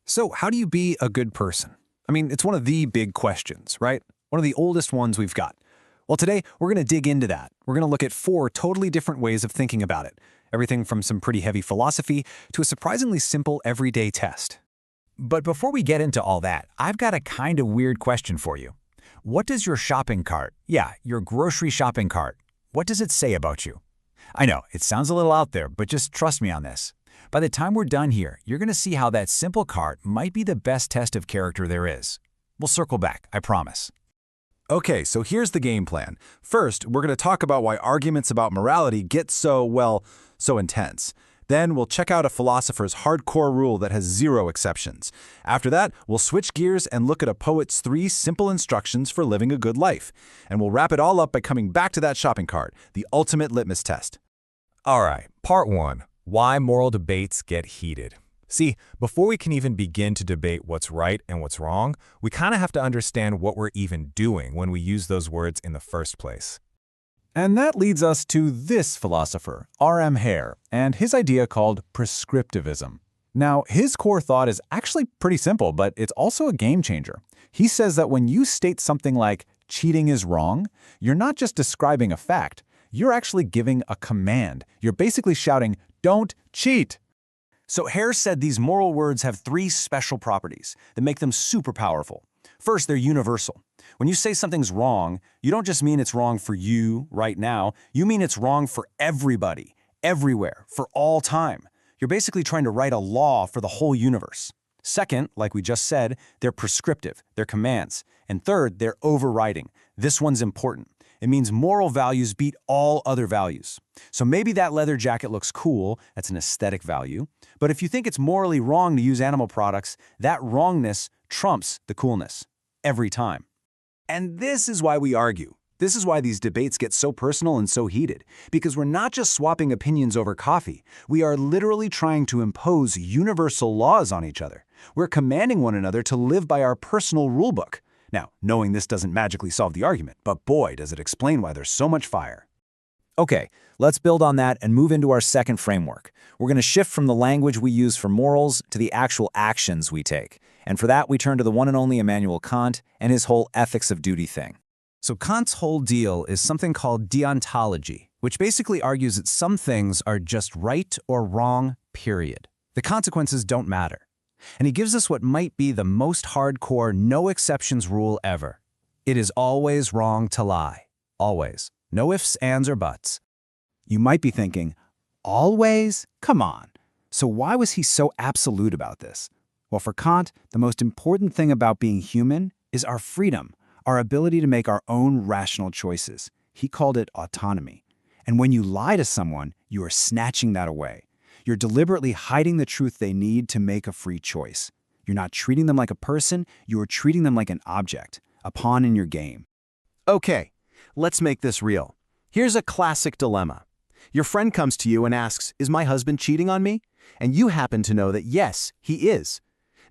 So, how do you be a good person? I mean, it's one of the big questions, right? One of the oldest ones we've got. Well, today we're going to dig into that. We're going to look at four totally different ways of thinking about it. Everything from some pretty heavy philosophy to a surprisingly simple everyday test. But before we get into all that, I've got a kind of weird question for you. What does your shopping cart, your grocery shopping cart, what does it say about you? I know, it sounds a little out there, but just trust me on this. By the time we're done here, you're going to see how that simple cart might be the best test of character there is. We'll circle back, I promise. Okay, so here's the game plan. First, we're going to talk about why arguments about morality get so intense. Then we'll check out a philosopher's hardcore rule that has zero exceptions. After that, we'll switch gears and look at a poet's 3 simple instructions for living a good life. And we'll wrap it all up by coming back to that shopping cart, the ultimate litmus test. All right, part 1. Why moral debates get heated. See, before we can even begin to debate what's right and what's wrong, we kind of have to understand what we're even doing when we use those words in the first place. And that leads us to this philosopher, Hare, and his idea called prescriptivism. Now, his core thought is actually pretty simple, but it's also a game changer. He says that when you state something like, cheating is wrong, you're not just describing a fact, you're actually giving a command. You're basically shouting, don't cheat. So Hare said these moral words have 3 special properties that make them super powerful. First, they're universal. When you say something's wrong, you don't just mean it's wrong for you right now, you mean it's wrong for everybody, everywhere, for all time. You're basically trying to write a law for the whole universe. Second, like we just said, they're prescriptive, they're commands. And third, they're overriding. This one's important. It means moral values beat all other values. So maybe that leather jacket looks cool, that's an aesthetic value, but if you think it's morally wrong to use animal products, that wrongness trumps the coolness, every time. And this is why we argue. This is why these debates get so personal and so heated, because we're not just swapping opinions over coffee. We are literally trying to impose universal laws on each other. We're commanding one another to live by our personal rulebook. Now, knowing this doesn't magically solve the argument, but boy, does it explain why there's so much fire. Okay, let's build on that and move into our second framework. We're going to shift from the language we use for morals to the actual actions we take. And for that, we turn to the one and only Immanuel Kant and his whole ethics of duty thing. So Kant's whole deal is something called deontology, which basically argues that some things are just right or wrong, period. The consequences don't matter. And he gives us what might be the most hardcore, no exceptions rule ever. It is always wrong to lie. Always. No ifs, ands, or buts. You might be thinking, always? Come on. So why was he so absolute about this? Well, for Kant, the most important thing about being human is our freedom, our ability to make our own rational choices. He called it autonomy. And when you lie to someone, you are snatching that away. You're deliberately hiding the truth they need to make a free choice. You're not treating them like a person, you are treating them like an object, a pawn in your game. Okay, let's make this real. Here's a classic dilemma. Your friend comes to you and asks, is my husband cheating on me? And you happen to know that yes, he is.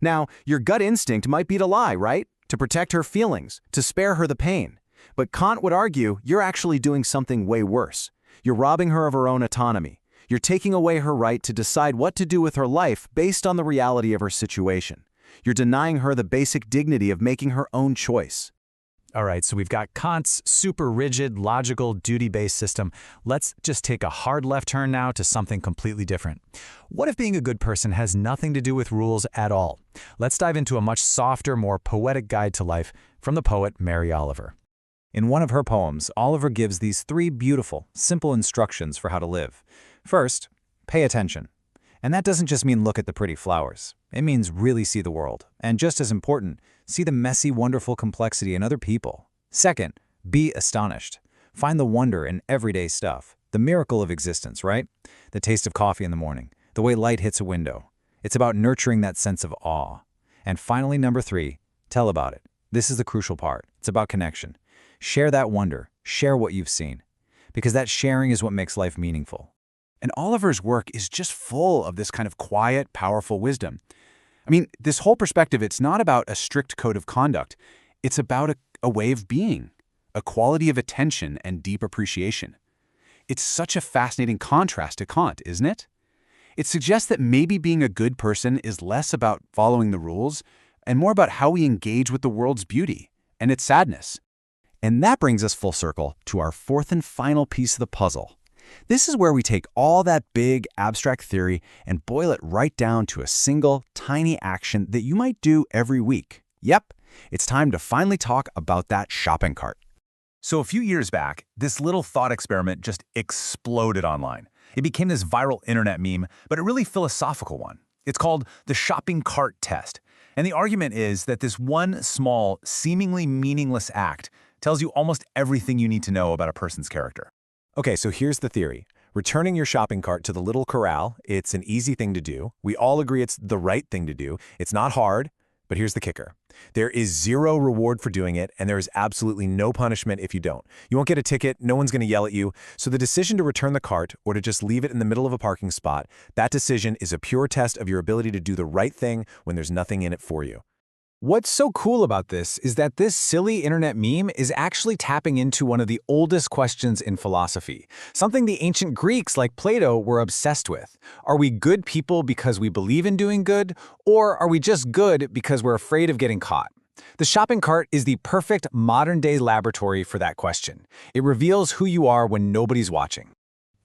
Now, your gut instinct might be to lie, right? To protect her feelings, to spare her the pain. But Kant would argue you're actually doing something way worse. You're robbing her of her own autonomy. You're taking away her right to decide what to do with her life based on the reality of her situation. You're denying her the basic dignity of making her own choice. All right, so we've got Kant's super rigid, logical, duty-based system. Let's just take a hard left turn now to something completely different. What if being a good person has nothing to do with rules at all? Let's dive into a much softer, more poetic guide to life from the poet Mary Oliver. In one of her poems, Oliver gives these 3 beautiful, simple instructions for how to live. First, pay attention. And that doesn't just mean look at the pretty flowers. It means really see the world. And just as important, see the messy, wonderful complexity in other people. Second, be astonished. Find the wonder in everyday stuff. The miracle of existence, right? The taste of coffee in the morning. The way light hits a window. It's about nurturing that sense of awe. And finally, number 3, tell about it. This is the crucial part. It's about connection. Share that wonder. Share what you've seen. Because that sharing is what makes life meaningful. And Oliver's work is just full of this kind of quiet, powerful wisdom. I mean, this whole perspective, it's not about a strict code of conduct. It's about a way of being, a quality of attention and deep appreciation. It's such a fascinating contrast to Kant, isn't it? It suggests that maybe being a good person is less about following the rules and more about how we engage with the world's beauty and its sadness. And that brings us full circle to our fourth and final piece of the puzzle. This is where we take all that big, abstract theory and boil it right down to a single, tiny action that you might do every week. Yep, it's time to finally talk about that shopping cart. So a few years back, this little thought experiment just exploded online. It became this viral internet meme, but a really philosophical one. It's called the shopping cart test. And the argument is that this one small, seemingly meaningless act tells you almost everything you need to know about a person's character. Okay, so here's the theory. Returning your shopping cart to the little corral, it's an easy thing to do. We all agree it's the right thing to do. It's not hard, but here's the kicker. There is zero reward for doing it, and there is absolutely no punishment if you don't. You won't get a ticket, no one's going to yell at you. So the decision to return the cart or to just leave it in the middle of a parking spot, that decision is a pure test of your ability to do the right thing when there's nothing in it for you. What's so cool about this is that this silly internet meme is actually tapping into one of the oldest questions in philosophy, something the ancient Greeks like Plato were obsessed with. Are we good people because we believe in doing good, or are we just good because we're afraid of getting caught? The shopping cart is the perfect modern-day laboratory for that question. It reveals who you are when nobody's watching.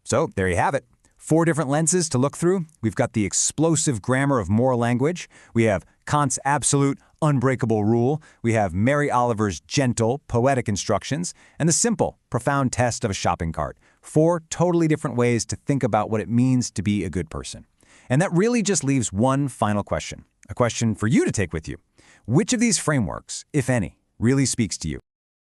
So there you have it. 4 different lenses to look through. We've got the explosive grammar of moral language. We have Kant's absolute, unbreakable rule. We have Mary Oliver's gentle, poetic instructions. And the simple, profound test of a shopping cart. 4 totally different ways to think about what it means to be a good person. And that really just leaves one final question. A question for you to take with you. Which of these frameworks, if any, really speaks to you?